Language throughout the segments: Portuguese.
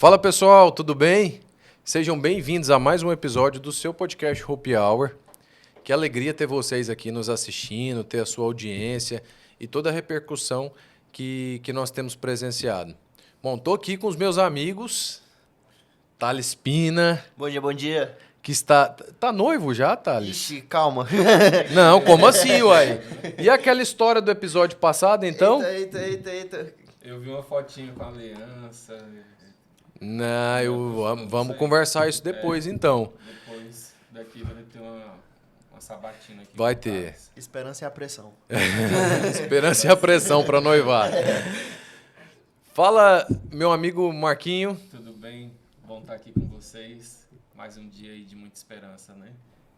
Fala pessoal, tudo bem? Sejam bem-vindos a mais um episódio do seu podcast Hope Hour. Que alegria ter vocês aqui nos assistindo, ter a sua audiência e toda a repercussão que nós temos presenciado. Bom, tô aqui com os meus amigos, Thales Pina. Bom dia, bom dia. Que está... Tá noivo já, Thales? Ixi, calma. Não, como assim, uai? E aquela história do episódio passado, então? Eita. Eu vi uma fotinho com a aliança. Não, vamos conversar isso depois, então. Depois daqui vai ter uma sabatina aqui. Vai ter. Esperança e a pressão. Esperança e a pressão para noivar. Fala, meu amigo Marquinho. Tudo bem? Bom estar aqui com vocês. Mais um dia aí de muita esperança, né?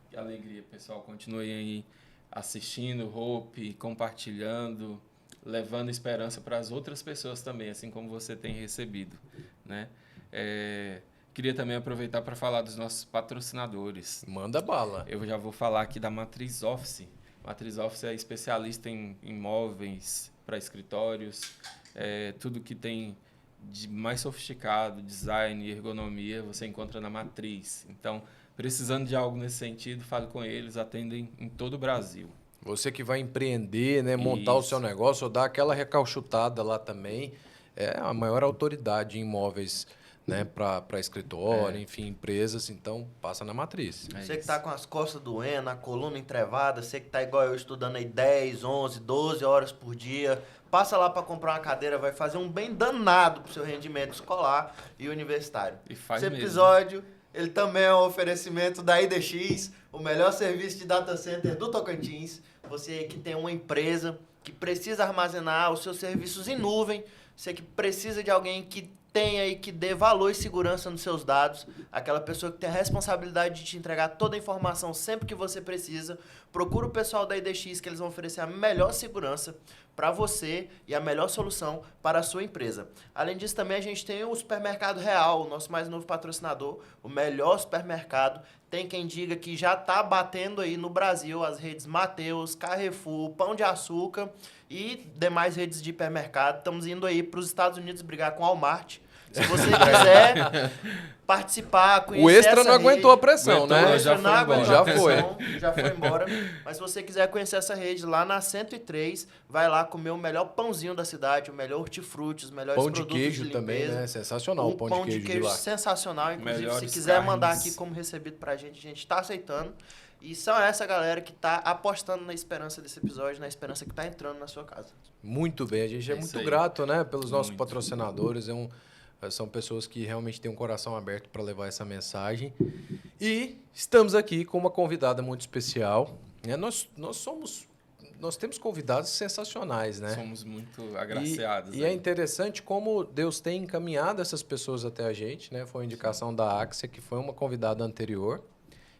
Que alegria, pessoal. Continuem aí assistindo, Hope, compartilhando, levando esperança para as outras pessoas também, assim como você tem recebido, né? Queria também aproveitar para falar dos nossos patrocinadores. Manda bala. Eu já vou falar aqui da Matriz Office. Matriz Office é especialista em imóveis para escritórios, tudo que tem de mais sofisticado, design e ergonomia, você encontra na Matriz. Então, precisando de algo nesse sentido, fale com eles, atendem em todo o Brasil. Você que vai empreender, né, montar o seu negócio, ou dar aquela recalchutada lá também, é a maior autoridade em imóveis, né, para escritório, enfim, empresas, então passa na Matriz. Você que tá com as costas doendo, a coluna entrevada, você que tá igual eu estudando aí 10, 11, 12 horas por dia, passa lá para comprar uma cadeira, vai fazer um bem danado pro seu rendimento escolar e universitário. E faz Esse mesmo. episódio, ele também é um oferecimento da IDX, o melhor serviço de data center do Tocantins. Você que tem uma empresa que precisa armazenar os seus serviços em nuvem, você que precisa de alguém que tenha e que dê valor e segurança nos seus dados, aquela pessoa que tem a responsabilidade de te entregar toda a informação sempre que você precisa, procura o pessoal da IDX que eles vão oferecer a melhor segurança para você e a melhor solução para a sua empresa. Além disso, também a gente tem o Supermercado Real, o nosso mais novo patrocinador, o melhor supermercado. Tem quem diga que já está batendo aí no Brasil as redes Mateus, Carrefour, Pão de Açúcar e demais redes de hipermercado. Estamos indo aí para os Estados Unidos brigar com a Walmart. Se você quiser participar, conhecer O Extra essa não aguentou rede, a pressão, Aguentou, né? o Extra já não foi aguentou embora. a pressão, já foi embora. Mas se você quiser conhecer essa rede lá na 103, vai lá comer o melhor pãozinho da cidade, o melhor hortifruti, os melhores Pão de produtos queijo de também, limpeza. né? Sensacional o pão de queijo de lá. Sensacional. Inclusive, Melhores se quiser mandar carnes. aqui como recebido pra gente, a gente tá aceitando. E são essa galera que tá apostando na esperança desse episódio, na esperança que tá entrando na sua casa. Muito bem, a gente é É isso muito aí. grato, né, pelos nossos Muito. patrocinadores. São pessoas que realmente têm um coração aberto para levar essa mensagem. E estamos aqui com uma convidada muito especial. Né? Nós temos convidados sensacionais, né? Somos muito agraciados. E é aí. interessante como Deus tem encaminhado essas pessoas até a gente, né? Foi uma indicação da Axia, que foi uma convidada anterior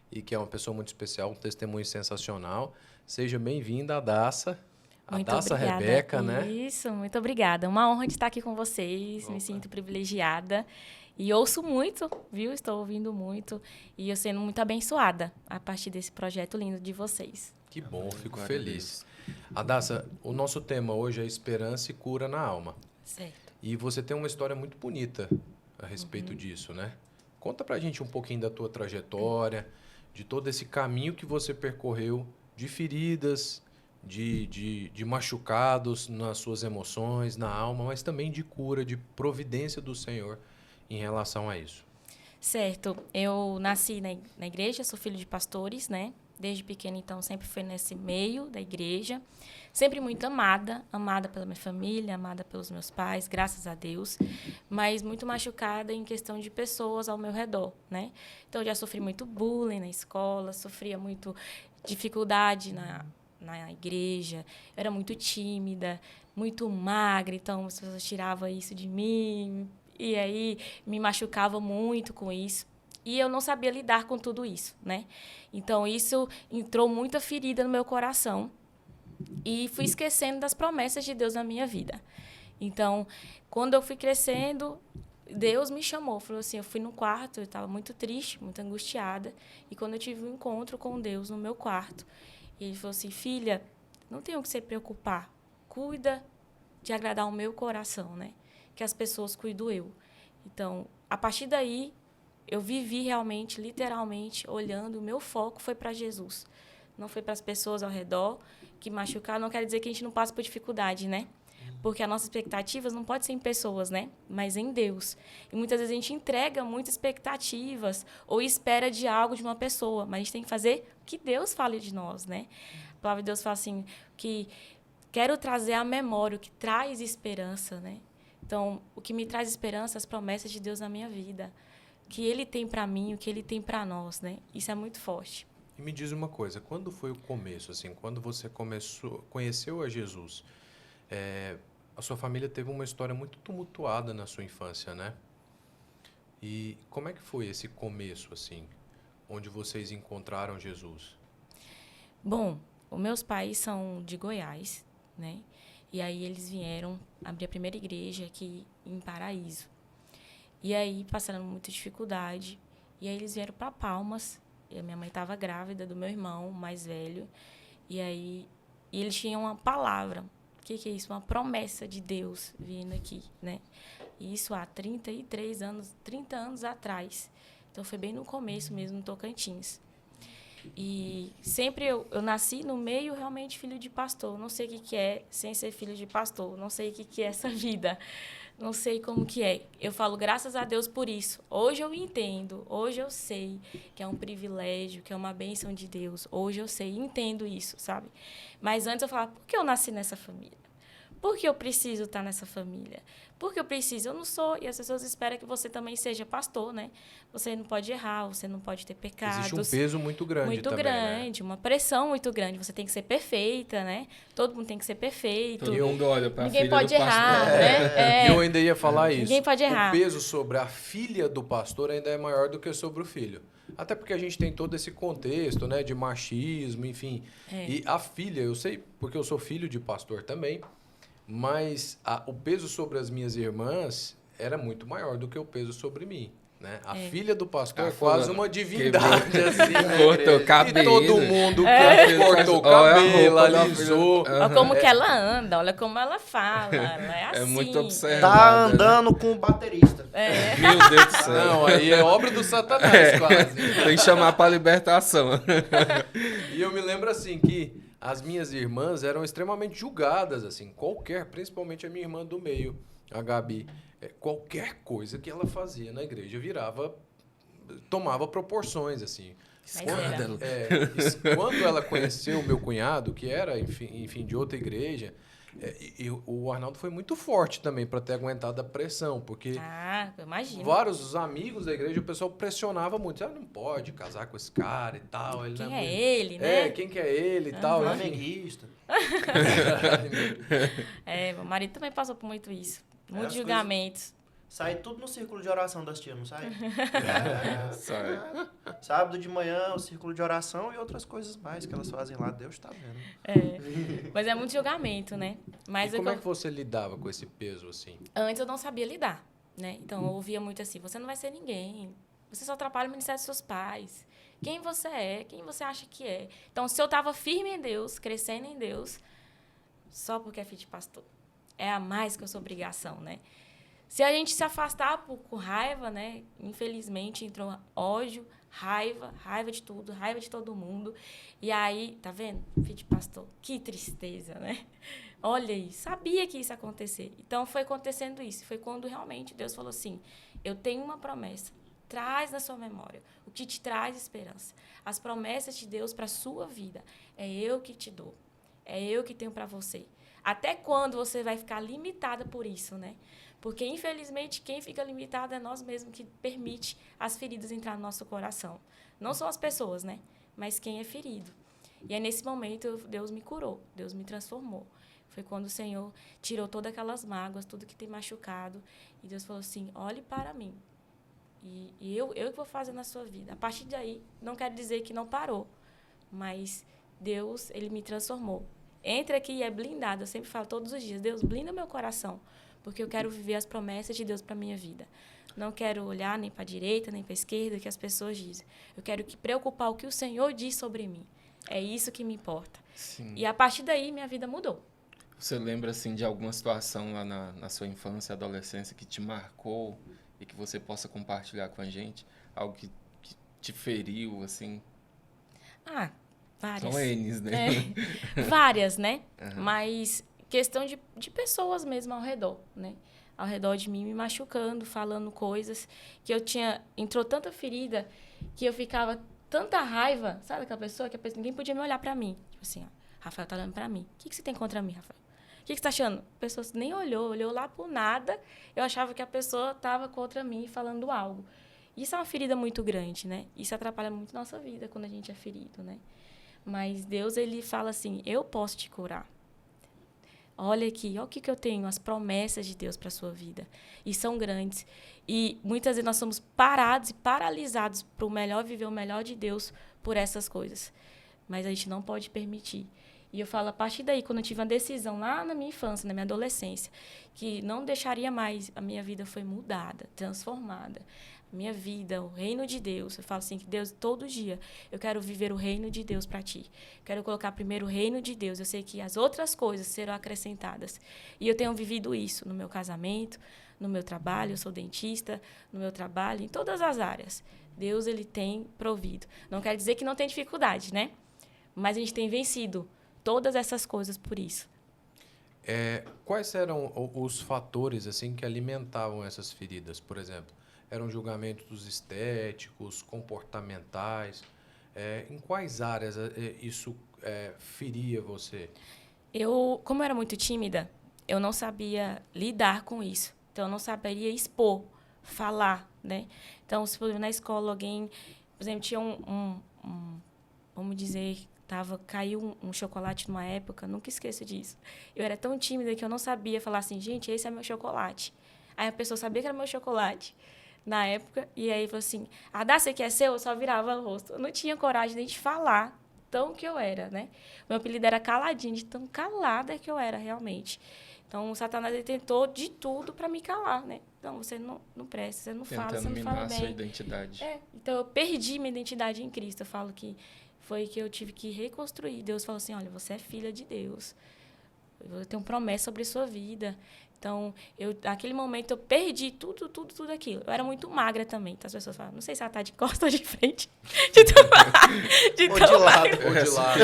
e que é uma pessoa muito especial, um testemunho sensacional. Seja bem-vinda, Adassa. Muito Adassa obrigada. Rebeca, né? Isso, muito obrigada. Uma honra de estar aqui com vocês. Opa. Me sinto privilegiada. E ouço muito, viu? Estou ouvindo muito. E eu sendo muito abençoada a partir desse projeto lindo de vocês. Que bom, fico Glória a feliz. Adassa, o nosso tema hoje é esperança e cura na alma. Certo. E você tem uma história muito bonita a respeito disso, né? Conta pra gente um pouquinho da tua trajetória, de todo esse caminho que você percorreu, de feridas, de machucados nas suas emoções, na alma, mas também de cura, de providência do Senhor em relação a isso. Certo. Eu nasci na igreja, sou filho de pastores, né? Desde pequena, então, sempre fui nesse meio da igreja. Sempre muito amada pela minha família, amada pelos meus pais, graças a Deus. Mas muito machucada em questão de pessoas ao meu redor, né? Então, eu já sofri muito bullying na escola, sofria muito dificuldade na igreja. Eu era muito tímida, muito magra, então as pessoas tiravam isso de mim. E aí, me machucava muito com isso. E eu não sabia lidar com tudo isso, né? Então, isso entrou muita ferida no meu coração. E fui esquecendo das promessas de Deus na minha vida. Então, quando eu fui crescendo, Deus me chamou. Falou assim, eu fui no quarto, eu estava muito triste, muito angustiada. E quando eu tive um encontro com Deus no meu quarto, ele falou assim, filha, não tem o que se preocupar. Cuida de agradar o meu coração, né? Que as pessoas cuido eu. Então, a partir daí, eu vivi realmente, literalmente, olhando, o meu foco foi para Jesus. Não foi para as pessoas ao redor que machucaram. Não quer dizer que a gente não passe por dificuldade, né? Porque as nossas expectativas não podem ser em pessoas, né? Mas em Deus. E muitas vezes a gente entrega muitas expectativas ou espera de algo de uma pessoa, mas a gente tem que fazer o que Deus fale de nós, né? A palavra de Deus fala assim, que quero trazer à memória o que traz esperança, né? Então, o que me traz esperança, as promessas de Deus na minha vida. Que Ele tem para mim, o que Ele tem para nós, né? Isso é muito forte. E me diz uma coisa, quando foi o começo, assim, quando você conheceu a Jesus, a sua família teve uma história muito tumultuada na sua infância, né? E como é que foi esse começo, assim, onde vocês encontraram Jesus? Bom, os meus pais são de Goiás, né? E aí eles vieram abrir a primeira igreja aqui em Paraíso. E aí passaram muita dificuldade. E aí eles vieram para Palmas. E a minha mãe estava grávida do meu irmão mais velho. E aí eles tinham uma palavra. O que é isso? Uma promessa de Deus vindo aqui, né? E isso há 33 anos, 30 anos atrás. Então foi bem no começo mesmo, no Tocantins. E sempre eu nasci no meio realmente filho de pastor. Não sei o que é sem ser filho de pastor. Não sei o que é essa vida. Não sei como que é. Eu falo graças a Deus por isso. Hoje eu entendo. Hoje eu sei que é um privilégio, que é uma bênção de Deus. Hoje eu sei, entendo isso, sabe? Mas antes eu falava, por que eu nasci nessa família? Por que eu preciso estar nessa família? Por que eu preciso? Eu não sou. E as pessoas esperam que você também seja pastor, né? Você não pode errar, você não pode ter pecados. Existe um peso muito grande muito também, grande, né? uma pressão muito grande. Você tem que ser perfeita, né? Todo mundo tem que ser perfeito. Todo mundo olha para a filha Ninguém pode do pastor. errar, né? Eu ainda ia falar isso. Ninguém pode errar. O peso sobre a filha do pastor ainda é maior do que sobre o filho. Até porque a gente tem todo esse contexto, né, de machismo, enfim. E a filha, eu sei, porque eu sou filho de pastor também, mas o peso sobre as minhas irmãs era muito maior do que o peso sobre mim. Né? A filha do pastor é quase uma divindade, assim. Cortou o cabelo. E todo mundo cortou o Olha a cabelo, roupa da alisou. filha. Olha como que ela anda, olha como ela fala. Ela é assim. É muito observado. Tá andando com o baterista. Meu Deus do céu. Não, aí é obra do Satanás, quase. Tem que chamar para libertação. E eu me lembro assim que as minhas irmãs eram extremamente julgadas, assim, principalmente a minha irmã do meio, a Gabi, qualquer coisa que ela fazia na igreja tomava proporções, assim. Quando ela conheceu o meu cunhado, que era, enfim, de outra igreja, o Arnaldo foi muito forte também para ter aguentado a pressão, porque eu imagino. vários amigos da igreja, o pessoal pressionava muito. Não pode casar com esse cara e tal. Ele Quem não é muito... ele, né? Quem que é ele e tal. enfim. Flamenguista. Meu marido também passou por muito isso. Muitos as julgamentos. Sai tudo no círculo de oração das tias, não sai? Sai. Sábado de manhã, o círculo de oração e outras coisas mais que elas fazem lá, Deus tá vendo. Mas é muito julgamento, né? Mas E como é que você lidava com esse peso, assim? antes eu não sabia lidar, né? Então eu ouvia muito assim, você não vai ser ninguém. Você só atrapalha o ministério dos seus pais. Quem você é? Quem você acha que é? Então, se eu estava firme em Deus, crescendo em Deus, só porque é filho de pastor, é a mais que a sua obrigação, né? Se a gente se afastar com raiva, né? Infelizmente, entrou ódio, raiva de tudo, raiva de todo mundo. E aí, tá vendo? Filho de pastor, que tristeza, né? Olha aí, sabia que isso ia acontecer. Então, foi acontecendo isso. Foi quando realmente Deus falou assim, eu tenho uma promessa. Traz na sua memória o que te traz esperança. As promessas de Deus para a sua vida. É eu que te dou. É eu que tenho para você. Até quando você vai ficar limitada por isso, né? Porque, infelizmente, quem fica limitado é nós mesmos que permite as feridas entrar no nosso coração. Não são as pessoas, né? Mas quem é ferido. E aí, nesse momento, Deus me curou. Deus me transformou. Foi quando o Senhor tirou todas aquelas mágoas, tudo que tem machucado. E Deus falou assim, olhe para mim. E eu que vou fazer na sua vida. A partir daí, não quero dizer que não parou. Mas Deus, Ele me transformou. Entra aqui e é blindado. Eu sempre falo todos os dias, Deus, blinda meu coração. Porque eu quero viver as promessas de Deus para a minha vida. Não quero olhar nem para a direita, nem para a esquerda, o que as pessoas dizem. Eu quero preocupar o que o Senhor diz sobre mim. É isso que me importa. Sim. E a partir daí, minha vida mudou. Você lembra, assim, de alguma situação lá na sua infância, adolescência, que te marcou e que você possa compartilhar com a gente, algo que te feriu, assim. Ah, várias. São N's, né? Várias, né? Aham. Mas questão de pessoas mesmo ao redor, né? Ao redor de mim, me machucando, falando coisas que eu tinha... Entrou tanta ferida que eu ficava tanta raiva, sabe aquela pessoa que ninguém podia me olhar pra mim. Tipo assim, ó, Rafael tá olhando pra mim. O que você tem contra mim, Rafael? O que você tá achando? A pessoa nem olhou lá por nada. Eu achava que a pessoa tava contra mim falando algo. Isso é uma ferida muito grande, né? Isso atrapalha muito a nossa vida quando a gente é ferido, né? Mas Deus, ele fala assim, eu posso te curar. Olha aqui, olha o que eu tenho, as promessas de Deus para a sua vida. E são grandes. E muitas vezes nós somos parados e paralisados para o melhor viver o melhor de Deus por essas coisas. Mas a gente não pode permitir. E eu falo, a partir daí, quando eu tive uma decisão lá na minha infância, na minha adolescência, que não deixaria mais, a minha vida foi mudada, transformada. Minha vida, o reino de Deus. Eu falo assim, que Deus, todo dia, eu quero viver o reino de Deus para ti. Quero colocar primeiro o reino de Deus. Eu sei que as outras coisas serão acrescentadas. E eu tenho vivido isso no meu casamento, no meu trabalho. Eu sou dentista, no meu trabalho, em todas as áreas. Deus, ele tem provido. Não quer dizer que não tem dificuldade, né? Mas a gente tem vencido todas essas coisas por isso. Quais eram os fatores assim que alimentavam essas feridas, por exemplo? Eram julgamentos estéticos, comportamentais? Em quais áreas isso feria você? Como eu era muito tímida, eu não sabia lidar com isso. Então, eu não saberia expor, falar, né? Então, se por exemplo, na escola alguém... Por exemplo, tinha vamos dizer, caiu um chocolate numa época, nunca esqueço disso. Eu era tão tímida que eu não sabia falar assim, gente, esse é meu chocolate. Aí a pessoa sabia que era meu chocolate na época, e aí falou assim, Dá, você quer seu? Eu só virava o rosto. Eu não tinha coragem nem de falar tão que eu era, né? Meu apelido era Caladinho, de tão calada que eu era realmente. Então, o Satanás ele tentou de tudo para me calar, né? Então, você não presta, você não fala, você não fala minar a bem. sua identidade. Então, eu perdi minha identidade em Cristo. Eu falo que foi que eu tive que reconstruir. Deus falou assim, olha, você é filha de Deus. Eu tenho promessa sobre a sua vida. Então, naquele momento, eu perdi tudo aquilo. Eu era muito magra também. Então, as pessoas falam, não sei se ela tá de costas ou de frente. Ou de lado. Ou de lado.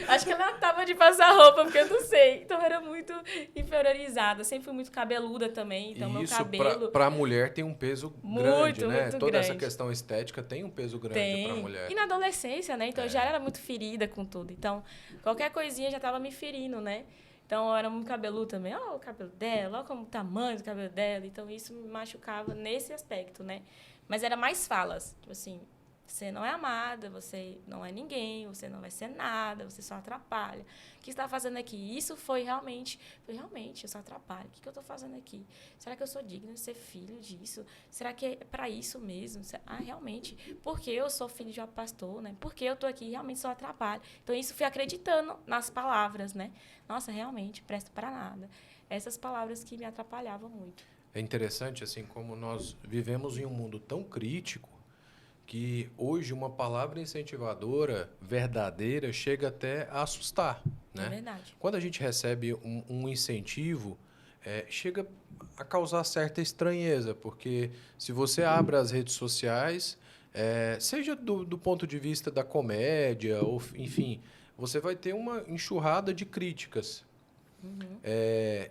Acho que ela tava de passar roupa, porque eu não sei. Então, eu era muito inferiorizada. Sempre fui muito cabeluda também. Então, meu isso, cabelo... para a mulher, tem um peso grande, Muito, né? muito Toda essa grande. questão estética tem um peso grande para a mulher. E na adolescência, né? Então, eu já era muito ferida com tudo. Então, qualquer coisinha já tava me ferindo, né? Então, eu era muito cabeludo também. Olha o cabelo dela, olha como o tamanho do cabelo dela. Então, isso me machucava nesse aspecto, né? Mas era mais falas. Tipo assim, você não é amada, você não é ninguém, você não vai ser nada, você só atrapalha. O que você está fazendo aqui? Isso foi realmente, eu só atrapalho. O que eu estou fazendo aqui? Será que eu sou digna de ser filho disso? Será que é para isso mesmo? Realmente. Porque eu sou filho de um pastor, né? Porque eu estou aqui, realmente só atrapalho. Então, isso fui acreditando nas palavras, né? Nossa, realmente, presto para nada. Essas palavras que me atrapalhavam muito. É interessante, assim, como nós vivemos em um mundo tão crítico que hoje uma palavra incentivadora, verdadeira, chega até a assustar, né? É verdade. Quando a gente recebe um incentivo, chega a causar certa estranheza, porque se você abre as redes sociais, seja do ponto de vista da comédia, ou enfim, você vai ter uma enxurrada de críticas.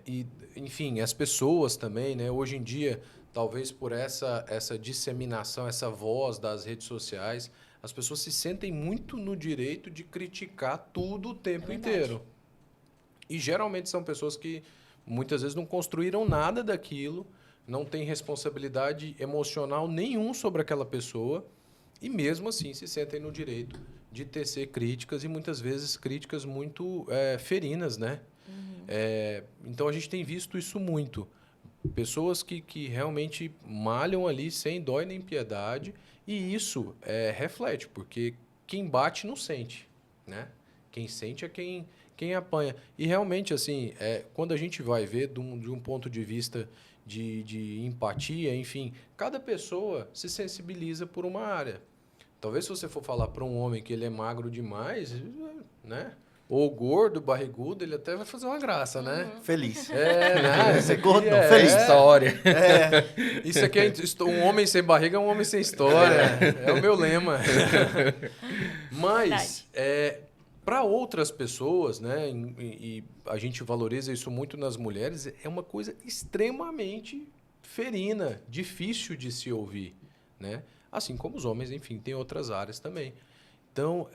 E, enfim, as pessoas também, né? Hoje em dia, talvez por essa disseminação, essa voz das redes sociais, as pessoas se sentem muito no direito de criticar tudo o tempo inteiro. E geralmente são pessoas que muitas vezes não construíram nada daquilo, não têm responsabilidade emocional nenhum sobre aquela pessoa e mesmo assim se sentem no direito de tecer críticas e muitas vezes críticas muito ferinas, né? Então a gente tem visto isso muito. Pessoas que realmente malham ali sem dó e nem piedade e isso reflete, porque quem bate não sente, né? Quem sente é quem apanha. E realmente, assim, quando a gente vai ver de um ponto de vista de empatia, enfim, cada pessoa se sensibiliza por uma área. Talvez se você for falar para um homem que ele é magro demais, né? ou gordo, barrigudo, ele até vai fazer uma graça, né? Feliz. Né? Ser gordo, não, É, feliz. História. Isso aqui um homem sem barriga é um homem sem história. É o meu lema. Mas, para outras pessoas, né, e a gente valoriza isso muito nas mulheres, é uma coisa extremamente ferina, difícil de se ouvir, né? Assim como os homens, enfim, tem outras áreas também. Então,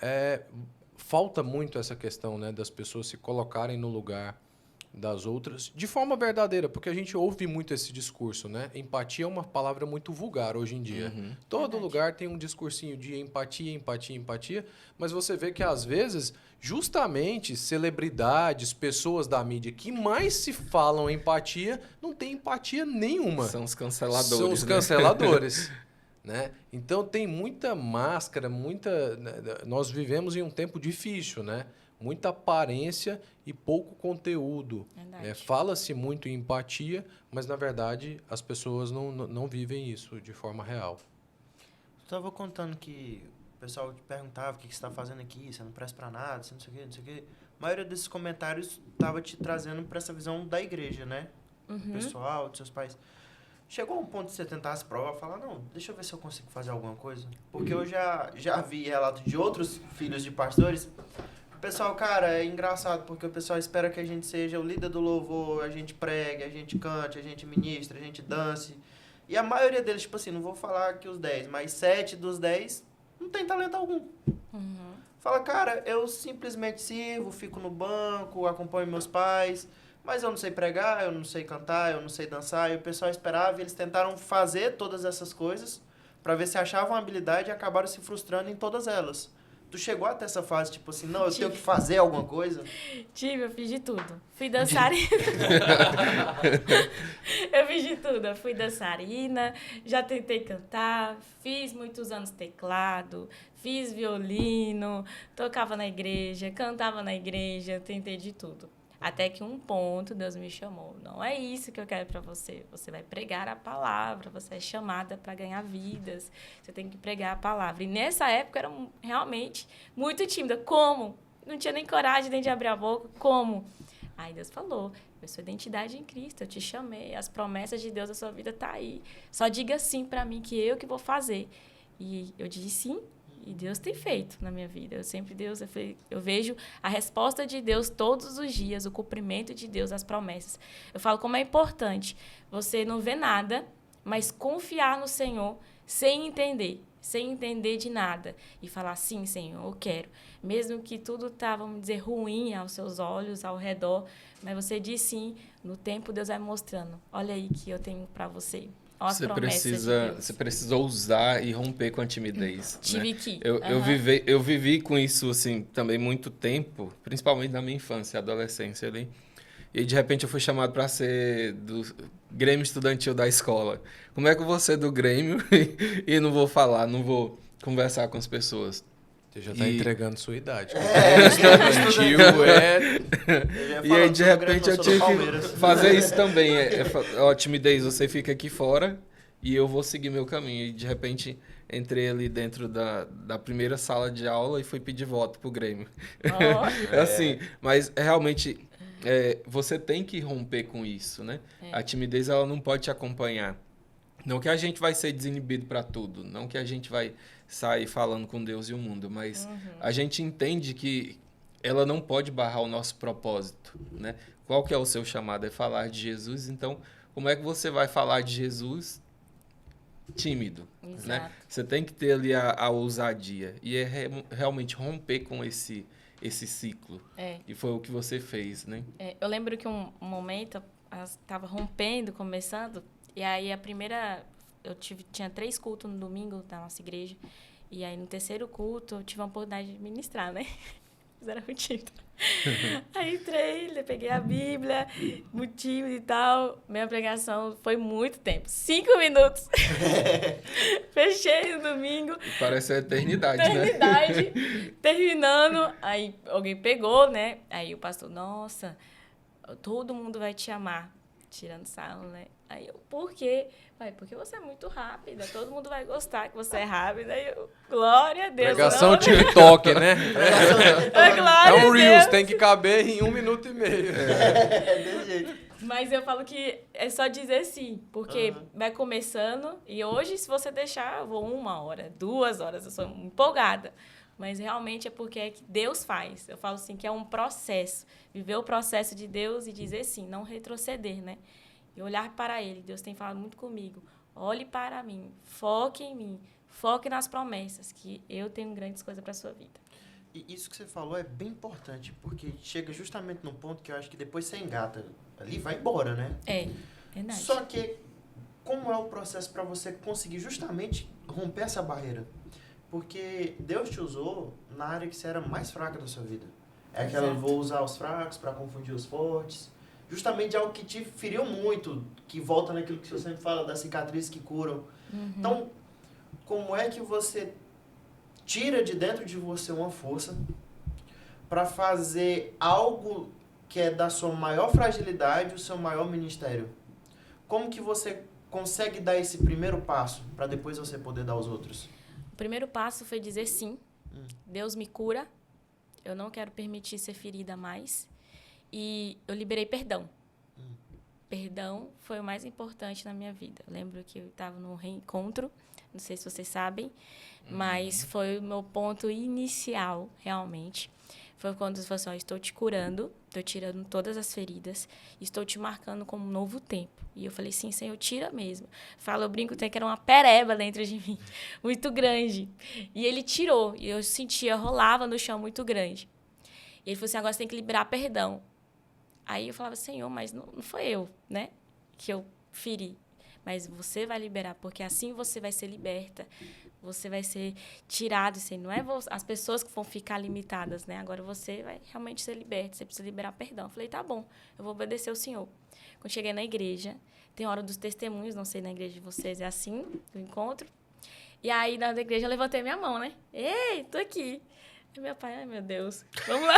falta muito essa questão, né, das pessoas se colocarem no lugar das outras de forma verdadeira, porque a gente ouve muito esse discurso, né? Empatia é uma palavra muito vulgar hoje em dia. Todo Verdade. lugar tem um discursinho de empatia, empatia, empatia, mas você vê que às vezes, justamente celebridades, pessoas da mídia que mais se falam empatia, não tem empatia nenhuma. São os canceladores. São os né? canceladores. Né? Então tem muita máscara, nós vivemos em um tempo difícil, né? Muita aparência e pouco conteúdo. Verdade. Né? Fala-se muito em empatia, mas na verdade as pessoas não vivem isso de forma real. Estava contando que o pessoal te perguntava o que você está fazendo aqui, você não presta para nada, você não sei o quê, não sei o quê. A maioria desses comentários estava te trazendo para essa visão da igreja, né? Do pessoal, dos seus pais. Chegou a um ponto de você tentar as provas, falar, não, deixa eu ver se eu consigo fazer alguma coisa. Porque eu já vi relatos de outros filhos de pastores. O pessoal, cara, é engraçado, porque o pessoal espera que a gente seja o líder do louvor, a gente pregue, a gente cante, a gente ministre, a gente dance. E a maioria deles, tipo assim, não vou falar que os 10, mas 7 dos 10 não tem talento algum. Fala, cara, eu simplesmente sirvo, fico no banco, acompanho meus pais, mas eu não sei pregar, eu não sei cantar, eu não sei dançar. E o pessoal esperava e eles tentaram fazer todas essas coisas para ver se achavam habilidade e acabaram se frustrando em todas elas. Tu chegou até essa fase, tipo assim, não, eu tenho que fazer alguma coisa? Eu fiz de tudo. Fui dançarina. Eu fiz de tudo. Eu fui dançarina, já tentei cantar, fiz muitos anos teclado, fiz violino, tocava na igreja, cantava na igreja, tentei de tudo. Até que um ponto Deus me chamou. Não é isso que eu quero para você. Você vai pregar a palavra, você é chamada para ganhar vidas. Você tem que pregar a palavra. E nessa época eu era realmente muito tímida. Como? Não tinha nem coragem nem de abrir a boca. Como? Aí Deus falou, a sua identidade em Cristo, eu te chamei, as promessas de Deus na sua vida tá aí. Só diga sim para mim que eu que vou fazer. E eu disse sim. E Deus tem feito na minha vida. Eu vejo a resposta de Deus todos os dias, o cumprimento de Deus, as promessas. Eu falo como é importante você não ver nada, mas confiar no Senhor sem entender de nada. E falar, sim, Senhor, eu quero. Mesmo que tudo tá, vamos dizer, ruim aos seus olhos, ao redor, mas você diz sim, no tempo Deus vai mostrando. Olha aí que eu tenho para você. Você precisa ousar e romper com a timidez. Tive né? que. Eu vivi com isso assim também muito tempo, principalmente na minha infância e adolescência ali. E de repente eu fui chamado para ser do Grêmio Estudantil da escola. Como é que eu vou ser do Grêmio e não vou falar, não vou conversar com as pessoas? Você já está entregando sua idade. Estudantil E aí, de repente, eu tinha que fazer isso também. Ó, timidez, você fica aqui fora e eu vou seguir meu caminho. E, de repente, entrei ali dentro da primeira sala de aula e fui pedir voto pro Grêmio. Assim, mas realmente, você tem que romper com isso, né? A timidez, ela não pode te acompanhar. Não que a gente vai ser desinibido para tudo, não que a gente vai sair falando com Deus e o mundo, mas a gente entende que ela não pode barrar o nosso propósito, né? Qual que é o seu chamado? É falar de Jesus, então como é que você vai falar de Jesus tímido? Né? Você tem que ter ali a ousadia e realmente romper com esse ciclo. E foi o que você fez, né? Eu lembro que um momento estava rompendo, começando, e aí tinha 3 cultos no domingo da nossa igreja. E aí, no terceiro culto, eu tive a oportunidade de ministrar, né? Fizeram muito tímido. Aí entrei, peguei a Bíblia, muito tímido e tal. Minha pregação foi muito tempo. 5 minutos. Fechei no domingo. Parece a eternidade, né? Terminando. Aí alguém pegou, né? Aí o pastor, nossa, todo mundo vai te amar. tirando sarro, né? Aí eu, por quê? Pai, porque você é muito rápida, todo mundo vai gostar que você é rápida. Aí eu, glória a Deus. Pregação não, TikTok, né? glória É um a Reels, Deus. tem que caber em 1 minuto e meio. É desse jeito. Mas eu falo que é só dizer sim, porque vai começando e hoje, se você deixar, eu vou 1 hora, 2 horas, eu sou empolgada. Mas realmente é porque é que Deus faz. Eu falo assim que é um processo. Viver o processo de Deus e dizer sim, não retroceder, né? E olhar para Ele. Deus tem falado muito comigo. Olhe para mim, foque em mim, foque nas promessas, que eu tenho grandes coisas para a sua vida. E isso que você falou é bem importante, porque chega justamente num ponto que eu acho que depois você engata ali, vai embora, né? É, verdade. Só que, como é o processo para você conseguir justamente romper essa barreira? Porque Deus te usou na área que você era mais fraca da sua vida. É aquela, Exato. vou usar os fracos para confundir os fortes. Justamente algo que te feriu muito, que volta naquilo que você sempre fala, das cicatrizes que curam. Então, como é que você tira de dentro de você uma força para fazer algo que é da sua maior fragilidade, o seu maior ministério? Como que você consegue dar esse primeiro passo para depois você poder dar os outros? O primeiro passo foi dizer sim. Deus me cura. Eu não quero permitir ser ferida mais. E eu liberei perdão. Perdão foi o mais importante na minha vida. Eu lembro que eu estava num reencontro, não sei se vocês sabem, mas foi o meu ponto inicial, realmente. Foi quando eu falei assim, ó, estou te curando, estou tirando todas as feridas, estou te marcando como um novo tempo. E eu falei, sim, Senhor, tira mesmo. Fala, eu brinco até que era uma pereba dentro de mim, muito grande. E ele tirou, e eu sentia, rolava no chão muito grande. E ele falou assim, agora você tem que liberar perdão. Aí eu falava, Senhor, mas não foi eu, né, que eu feri. Mas você vai liberar, porque assim você vai ser liberta. Você vai ser tirado, assim, não é as pessoas que vão ficar limitadas, né? Agora você vai realmente ser liberto, você precisa liberar perdão. Eu falei, tá bom, eu vou obedecer ao Senhor. Quando cheguei na igreja, tem hora dos testemunhos, não sei na igreja de vocês, é assim, do encontro. E aí, na igreja, eu levantei minha mão, né? Ei, tô aqui. E meu pai, ai, meu Deus, vamos lá.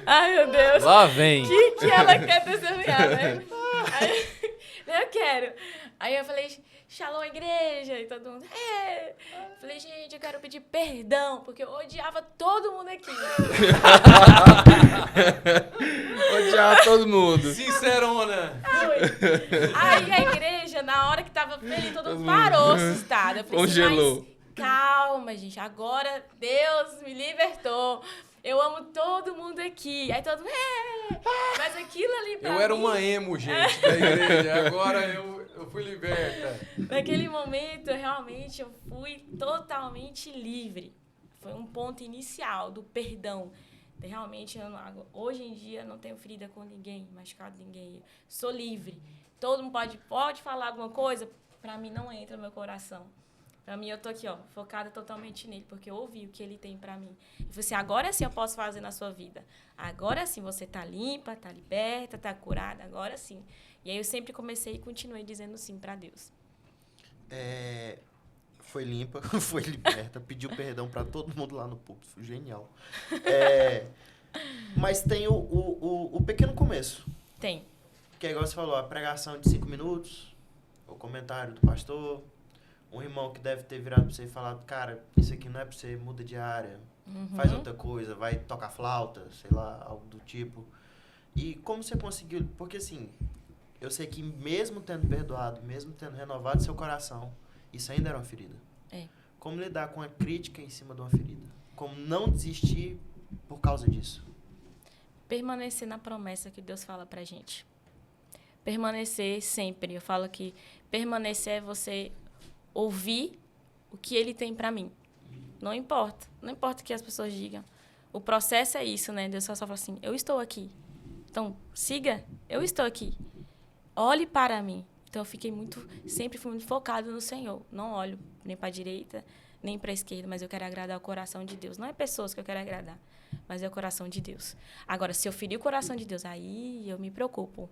Ai, meu Deus. Lá vem. Que ela quer testemunhar, né? Aí, eu quero. Aí eu falei, shalom, igreja. E todo mundo, é. Falei, gente, eu quero pedir perdão, porque eu odiava todo mundo aqui. Odiar todo mundo. Sincerona. Aí a igreja, na hora que tava feliz, todo mundo parou assustado. Eu falei, Congelou. mas calma, gente, agora Deus me libertou. Eu amo todo mundo aqui. Aí todo mundo, mas aquilo ali pra Eu era mim, uma emo, gente, da igreja. Agora eu fui liberta. naquele momento, realmente, eu fui totalmente livre. Foi um ponto inicial do perdão. Realmente, hoje em dia, não tenho ferida com ninguém, machucado ninguém. Sou livre. Todo mundo pode falar alguma coisa, pra mim não entra no meu coração. Pra mim, eu tô aqui, ó, focada totalmente nele, porque eu ouvi o que ele tem pra mim. E falei assim, agora sim eu posso fazer na sua vida. Agora sim você tá limpa, tá liberta, tá curada, agora sim. E aí eu sempre comecei e continuei dizendo sim pra Deus. Foi limpa, foi liberta, pediu perdão para todo mundo lá no púlpito, foi genial. Mas tem o pequeno começo, Tem. que é igual você falou, a pregação de 5 minutos, o comentário do pastor, um irmão que deve ter virado para você e falado, cara, isso aqui não é para você, muda de área, faz outra coisa, vai tocar flauta, sei lá, algo do tipo. E como você conseguiu, porque assim, eu sei que mesmo tendo perdoado, mesmo tendo renovado seu coração, isso ainda era uma ferida. Como lidar com a crítica em cima de uma ferida? Como não desistir por causa disso? Permanecer na promessa que Deus fala pra gente. Permanecer sempre. Eu falo que permanecer é você ouvir o que ele tem pra mim. Não importa. Não importa o que as pessoas digam. O processo é isso, né? Deus só fala assim, eu estou aqui. Então, siga, eu estou aqui. Olhe para mim. Então, eu sempre fui muito focado no Senhor. Não olho nem para a direita, nem para a esquerda, mas eu quero agradar o coração de Deus. Não é pessoas que eu quero agradar, mas é o coração de Deus. Agora, se eu ferir o coração de Deus, aí eu me preocupo.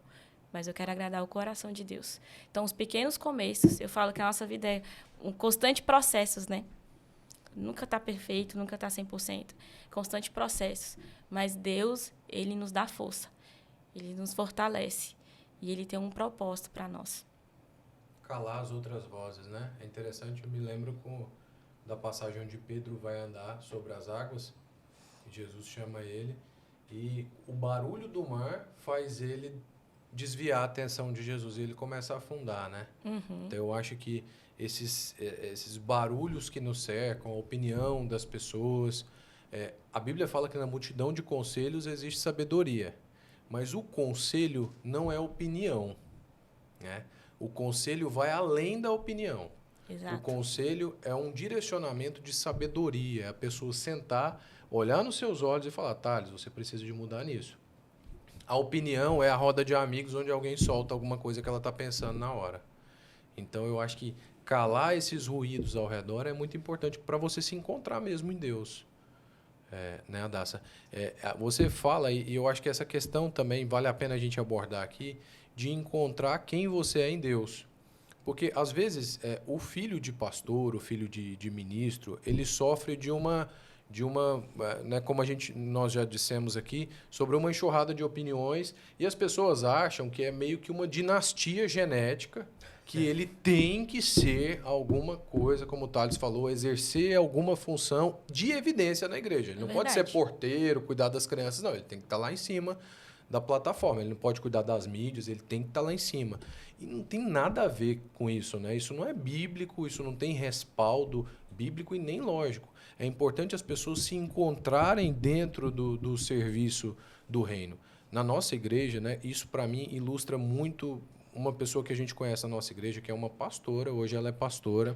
Mas eu quero agradar o coração de Deus. Então, os pequenos começos, eu falo que a nossa vida é um constante processo, né? Nunca está perfeito, nunca está 100%. Constante processo. Mas Deus, Ele nos dá força. Ele nos fortalece. E ele tem um propósito para nós. Calar as outras vozes, né? É interessante, eu me lembro da passagem onde Pedro vai andar sobre as águas, Jesus chama ele, e o barulho do mar faz ele desviar a atenção de Jesus, e ele começa a afundar, né? Uhum. Então eu acho que esses barulhos que nos cercam, a opinião das pessoas, a Bíblia fala que na multidão de conselhos existe sabedoria, mas o conselho não é opinião, né? O conselho vai além da opinião. Exato. O conselho é um direcionamento de sabedoria. É a pessoa sentar, olhar nos seus olhos e falar, Thales, você precisa de mudar nisso. A opinião é a roda de amigos onde alguém solta alguma coisa que ela está pensando na hora. Então, eu acho que calar esses ruídos ao redor é muito importante para você se encontrar mesmo em Deus. Né, Adassa? Você fala, e eu acho que essa questão também vale a pena a gente abordar aqui, de encontrar quem você é em Deus. Porque, às vezes, o filho de pastor, o filho de ministro, ele sofre de uma né, como nós já dissemos aqui, sobre uma enxurrada de opiniões, e as pessoas acham que é meio que uma dinastia genética, que ele tem que ser alguma coisa, como o Thales falou, exercer alguma função de evidência na igreja. Ele não pode ser porteiro, cuidar das crianças, não. Ele tem que estar lá em cima da plataforma. Ele não pode cuidar das mídias, ele tem que estar lá em cima. E não tem nada a ver com isso, né? Isso não é bíblico, isso não tem respaldo bíblico e nem lógico. É importante as pessoas se encontrarem dentro do serviço do reino. Na nossa igreja, né, isso para mim ilustra muito uma pessoa que a gente conhece na nossa igreja, que é uma pastora, hoje ela é pastora,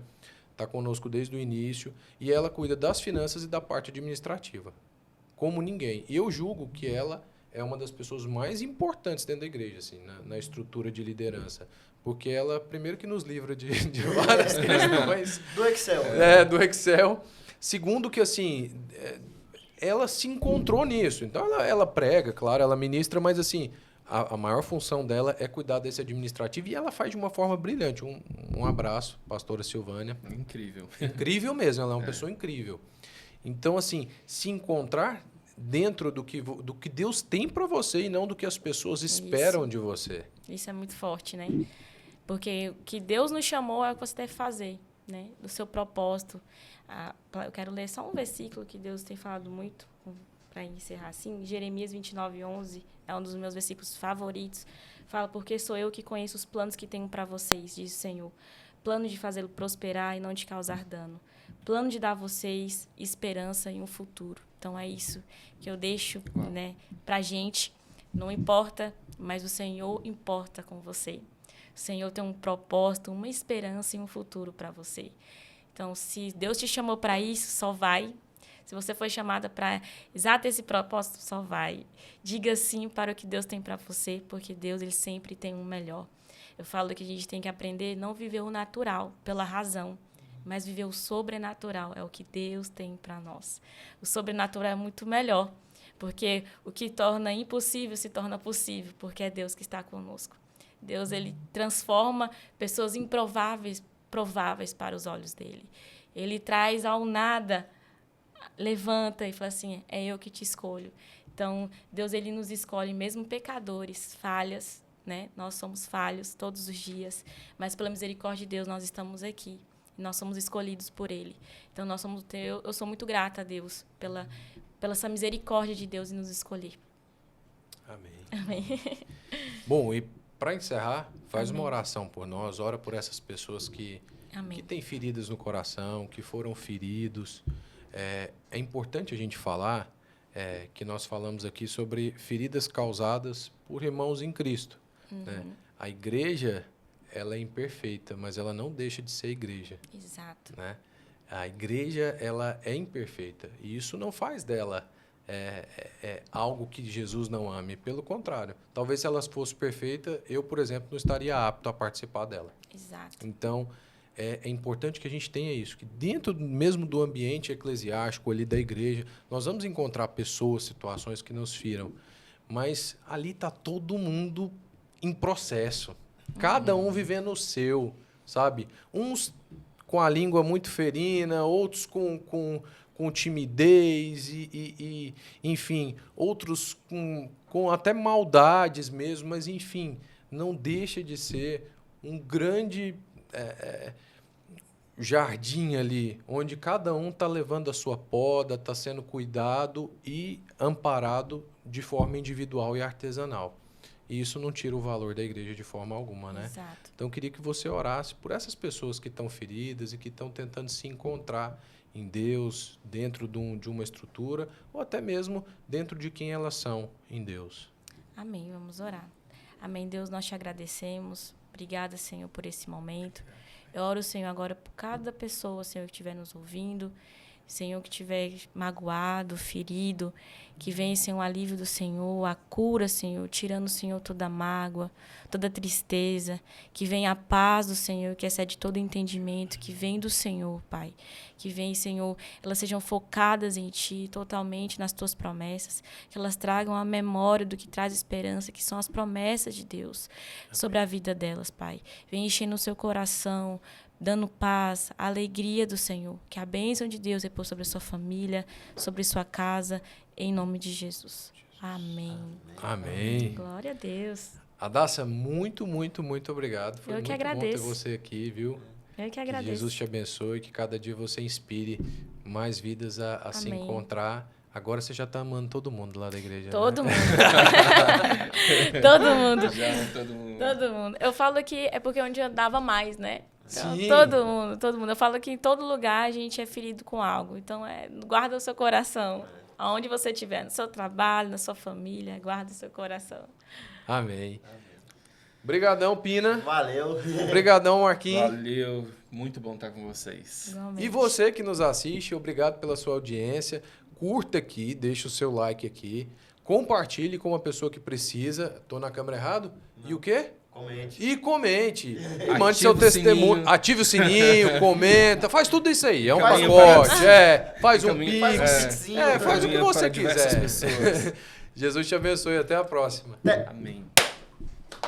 está conosco desde o início, e ela cuida das finanças e da parte administrativa, como ninguém. E eu julgo que ela é uma das pessoas mais importantes dentro da igreja, assim, na estrutura de liderança. Porque ela, primeiro que nos livra de várias questões. Do Excel. Do Excel. Segundo que, assim, ela se encontrou nisso. Então, ela prega, claro, ela ministra, mas, assim, a maior função dela é cuidar desse administrativo e ela faz de uma forma brilhante. Um abraço, pastora Silvânia. Incrível. Incrível mesmo, ela é uma pessoa incrível. Então, assim, se encontrar dentro do que Deus tem para você e não do que as pessoas esperam de você. Isso é muito forte, né? Porque o que Deus nos chamou é o que você deve fazer, né? Do seu propósito. Eu quero ler só um versículo que Deus tem falado muito, para encerrar assim. Jeremias 29:11 é um dos meus versículos favoritos. Fala, porque sou eu que conheço os planos que tenho para vocês, diz o Senhor. Plano de fazê-lo prosperar e não de causar dano. Plano de dar a vocês esperança e um futuro. Então, é isso que eu deixo, né, para a gente. Não importa, mas o Senhor importa com você. O Senhor tem um propósito, uma esperança e um futuro para você. Então, se Deus te chamou para isso, só vai. Se você foi chamada para exato esse propósito, só vai. Diga sim para o que Deus tem para você, porque Deus ele sempre tem um melhor. Eu falo que a gente tem que aprender a não viver o natural pela razão, mas viver o sobrenatural, é o que Deus tem para nós. O sobrenatural é muito melhor, porque o que torna impossível se torna possível, porque é Deus que está conosco. Deus ele transforma pessoas improváveis, prováveis para os olhos dele. Ele traz ao nada, levanta e fala assim, é eu que te escolho. Então, Deus ele nos escolhe, mesmo pecadores, falhas, né? Nós somos falhos todos os dias, mas pela misericórdia de Deus nós estamos aqui. Nós somos escolhidos por Ele. Então, eu sou muito grata a Deus pela essa misericórdia de Deus em nos escolher. Amém. Amém. Bom, e para encerrar, faz uma oração por nós. Ora por essas pessoas que têm feridas no coração, que foram feridos. É importante a gente falar que nós falamos aqui sobre feridas causadas por irmãos em Cristo. Né? A igreja... ela é imperfeita, mas ela não deixa de ser igreja. Exato. Né? A igreja, ela é imperfeita. E isso não faz dela algo que Jesus não ame. Pelo contrário. Talvez se ela fosse perfeita, eu, por exemplo, não estaria apto a participar dela. Exato. Então, é importante que a gente tenha isso. Que dentro mesmo do ambiente eclesiástico ali da igreja, nós vamos encontrar pessoas, situações que nos firam. Mas ali está todo mundo em processo. Cada um vivendo o seu, sabe? Uns com a língua muito ferina, outros com com timidez enfim, outros com até maldades mesmo, mas, enfim, não deixa de ser um grande jardim ali, onde cada um está levando a sua poda, está sendo cuidado e amparado de forma individual e artesanal. E isso não tira o valor da igreja de forma alguma, né? Exato. Então, eu queria que você orasse por essas pessoas que estão feridas e que estão tentando se encontrar em Deus, dentro de uma estrutura, ou até mesmo dentro de quem elas são em Deus. Amém. Vamos orar. Amém. Deus, nós te agradecemos. Obrigada, Senhor, por esse momento. Eu oro, Senhor, agora por cada pessoa, Senhor, que estiver nos ouvindo, Senhor, que estiver magoado, ferido, que venha, Senhor, o alívio do Senhor, a cura, Senhor, tirando, Senhor, toda mágoa, toda tristeza, que venha a paz do Senhor, que excede todo entendimento, que vem do Senhor, Pai. Que vem, Senhor, elas sejam focadas em Ti, totalmente nas Tuas promessas, que elas tragam a memória do que traz esperança, que são as promessas de Deus sobre a vida delas, Pai. Vem enchendo o seu coração, dando paz, alegria do Senhor. Que a bênção de Deus repousa sobre a sua família, sobre sua casa, em nome de Jesus. Amém. Amém. Glória a Deus. Adassa, muito, muito, muito obrigado. Foi Eu que muito agradeço. bom ter você aqui, viu? Eu que Que agradeço. Jesus te abençoe, que cada dia você inspire mais vidas a se Amém. encontrar. Agora você já está amando todo mundo lá da igreja, Todo né? mundo. Todo mundo. Já, todo mundo. Todo mundo. Eu falo que é porque é onde eu andava mais, né? Então, Sim. todo mundo, todo mundo. Eu falo que em todo lugar a gente é ferido com algo. Então, guarda o seu coração. Aonde você estiver, no seu trabalho, na sua família, guarda o seu coração. Amém. Obrigadão, Pina. Valeu. Obrigadão, Marquinhos. Valeu, muito bom estar com vocês. Igualmente. E você que nos assiste, obrigado pela sua audiência. Curta aqui, deixa o seu like aqui. Compartilhe com uma pessoa que precisa. Tô na câmera errado? E o quê? Comente. E comente. E Ative mande seu o testemunho. sininho. Ative o sininho, comenta. Faz tudo isso aí. É um Caminho pacote. para- Faz um Caminho- pix. Faz um pixinho. Faz o que Caminho você para diversas quiser. pessoas. Jesus te abençoe. Até a próxima. Amém.